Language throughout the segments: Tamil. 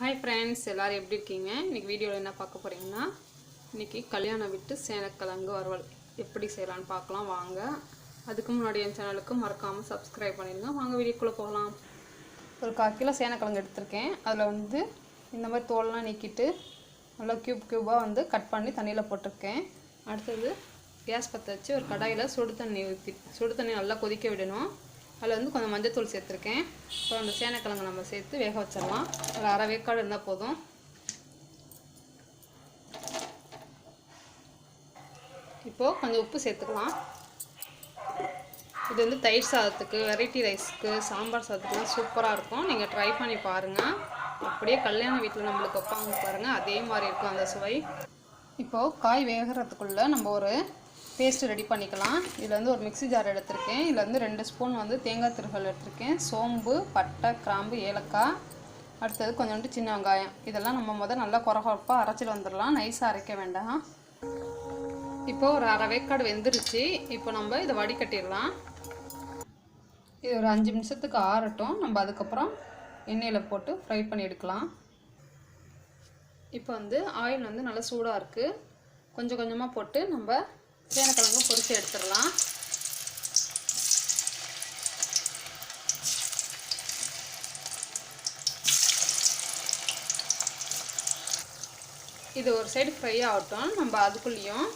ஹாய் ஃப்ரெண்ட்ஸ், எல்லோரும் எப்படி இருக்கீங்க? இன்றைக்கி வீடியோவில் என்ன பார்க்க போகிறீங்கன்னா, இன்றைக்கி கல்யாணம் விட்டு சேனக்கிழங்கு வறுவல் எப்படி செய்யலான்னு பார்க்கலாம் வாங்க. அதுக்கு முன்னாடி என் சேனலுக்கு மறக்காமல் சப்ஸ்கிரைப் பண்ணிடுங்க. வாங்க வீடியோக்குள்ளே போகலாம். ஒரு 1/4 கிலோ சேனக்கிழங்கு எடுத்திருக்கேன். அதில் இந்த மாதிரி தோல்லாம் நீக்கிட்டு நல்லா க்யூபாக கட் பண்ணி தண்ணியில் போட்டிருக்கேன். அடுத்தது கேஸ் பற்ற வச்சு ஒரு கடாயில் சுடு தண்ணி நல்லா கொதிக்க விடணும். அதில் கொஞ்சம் மஞ்சத்தூள் சேர்த்துருக்கேன். இப்போ அந்த சேனக்கிழங்கு நம்ம சேர்த்து வேக வச்சிடலாம். அதில் அரை வேக்காடு இருந்தால் போதும். இப்போது கொஞ்சம் உப்பு சேர்த்துக்கலாம். இது தயிர் சாதத்துக்கு, வெரைட்டி ரைஸ்க்கு, சாம்பார் சாதத்துக்குலாம் சூப்பராக இருக்கும். நீங்கள் ட்ரை பண்ணி பாருங்கள். அப்படியே கல்யாண வீட்டில் நம்மளுக்கு வைப்பாங்க பாருங்கள், அதே மாதிரி இருக்கும் அந்த சுவை. இப்போது காய் வேகிறதுக்குள்ளே நம்ம ஒரு பேஸ்ட்டு ரெடி பண்ணிக்கலாம். இதில் ஒரு மிக்ஸி ஜார் எடுத்திருக்கேன். இதில் 2 ஸ்பூன் தேங்காய் திருகல் எடுத்திருக்கேன். சோம்பு, பட்டை, கிராம்பு, ஏலக்காய், அடுத்தது கொஞ்சோண்டு சின்ன வெங்காயம். இதெல்லாம் நம்ம நல்லா கொரகொரப்பாக அரைச்சிட்டு வந்துடலாம். நைஸாக அரைக்க வேண்டாம். இப்போது ஒரு அரை வேக்காடு வெந்துருச்சு. இப்போ நம்ம இதை வடிகட்டிடலாம். இது ஒரு 5 நிமிஷத்துக்கு ஆறட்டும். நம்ம அதுக்கப்புறம் எண்ணெயில் போட்டு ஃப்ரை பண்ணி எடுக்கலாம். இப்போ ஆயில் நல்லா சூடாக இருக்குது. கொஞ்சம் கொஞ்சமாக போட்டு நம்ம சேனக்கிழங்கு பொரிச்சு எடுத்துடலாம். இது ஒரு சைடு ஃப்ரை ஆகட்டும். நம்ம அதுக்குள்ளேயும்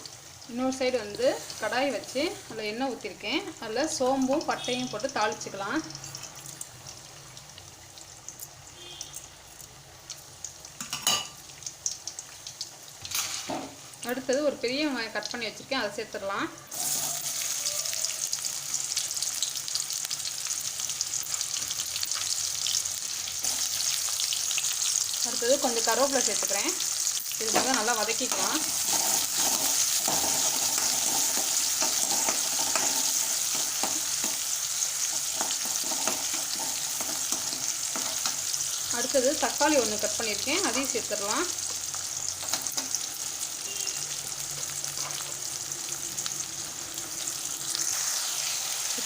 இன்னொரு சைடு கடாய் வச்சு அதில் எண்ணெய் ஊற்றிருக்கேன். அதில் சோம்பும் பட்டையும் போட்டு தாளிச்சுக்கலாம். அடுத்தது ஒரு பெரிய வெங்காயம் கட் பண்ணி வச்சுருக்கேன், அதை சேர்த்துடலாம். அடுத்தது கொஞ்சம் கருவேப்பிலை சேர்த்துக்கிறேன். இது நல்லா வதக்கிக்கலாம். அடுத்தது தக்காளி 1 கட் பண்ணியிருக்கேன், அதையும் சேர்த்துடலாம்.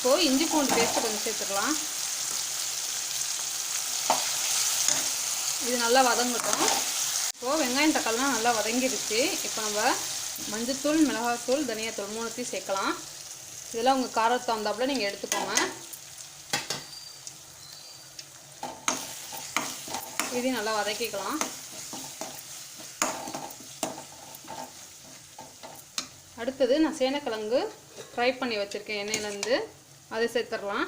இப்போது இஞ்சி பூண்டு பேஸ்ட்டு கொஞ்சம் சேர்த்துடலாம். இது நல்லா வதங்கட்டும். இப்போது வெங்காயம் தக்காளிலாம் நல்லா வதங்கிடுச்சு. இப்போ நம்ம மஞ்சத்தூள், மிளகாத்தூள், தனியாத்தூள் 3த்தையும் சேர்க்கலாம். இதெல்லாம் உங்கள் காரத்தை தகுந்தாப்புல நீங்கள் எடுத்துக்கோங்க. இதையும் நல்லா வதக்கிக்கலாம். அடுத்தது நான் சேனக்கிழங்கு ஃப்ரை பண்ணி வச்சுருக்கேன் எண்ணெயிலேருந்து, அதை சேர்த்துடலாம்.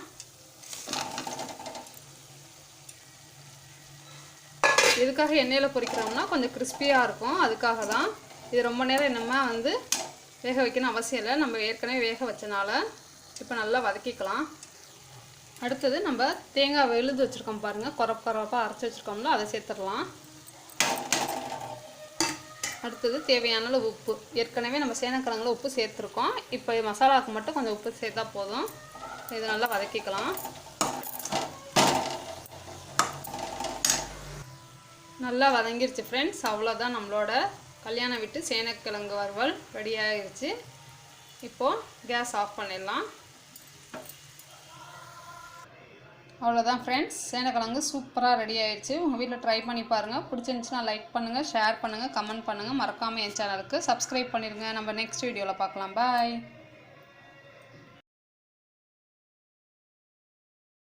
இதுக்காக எண்ணெயில் பொரிக்கிறோம்னா கொஞ்சம் கிறிஸ்பியாக இருக்கும். அதுக்காக தான். இது ரொம்ப நேரம் நம்ம வேக வைக்கணும் அவசியம் இல்லை. நம்ம ஏற்கனவே வேக வச்சனால இப்போ நல்லா வதக்கிக்கலாம். அடுத்தது நம்ம தேங்காய் விழுது வச்சுருக்கோம் பாருங்கள், கொரப்பாக அரைச்சி வச்சுருக்கோம்ல, அதை சேர்த்துடலாம். அடுத்தது தேவையான அளவு உப்பு. ஏற்கனவே நம்ம சேனக்கிழங்குல உப்பு சேர்த்துருக்கோம். இப்போ மசாலாவுக்கு மட்டும் கொஞ்சம் உப்பு சேர்த்தா போதும். இதை நல்லா வதக்கிக்கலாம். நல்லா வதங்கிருச்சு ஃப்ரெண்ட்ஸ். அவ்வளோதான், நம்மளோட கல்யாண வீட்டு சேனக்கிழங்கு வறுவல் ரெடி ஆகிருச்சு. இப்போது கேஸ் ஆஃப் பண்ணிடலாம். அவ்வளோதான் ஃப்ரெண்ட்ஸ், சேனக்கிழங்கு சூப்பராக ரெடி ஆகிடுச்சு. உங்கள் வீட்டில் ட்ரை பண்ணி பாருங்கள். பிடிச்சிருந்துச்சுன்னா லைக் பண்ணுங்கள், ஷேர் பண்ணுங்கள், கமெண்ட் பண்ணுங்கள். மறக்காமல் என் சேனலுக்கு சப்ஸ்கிரைப் பண்ணிடுங்க. நம்ம நெக்ஸ்ட் வீடியோவில் பார்க்கலாம். பாய்.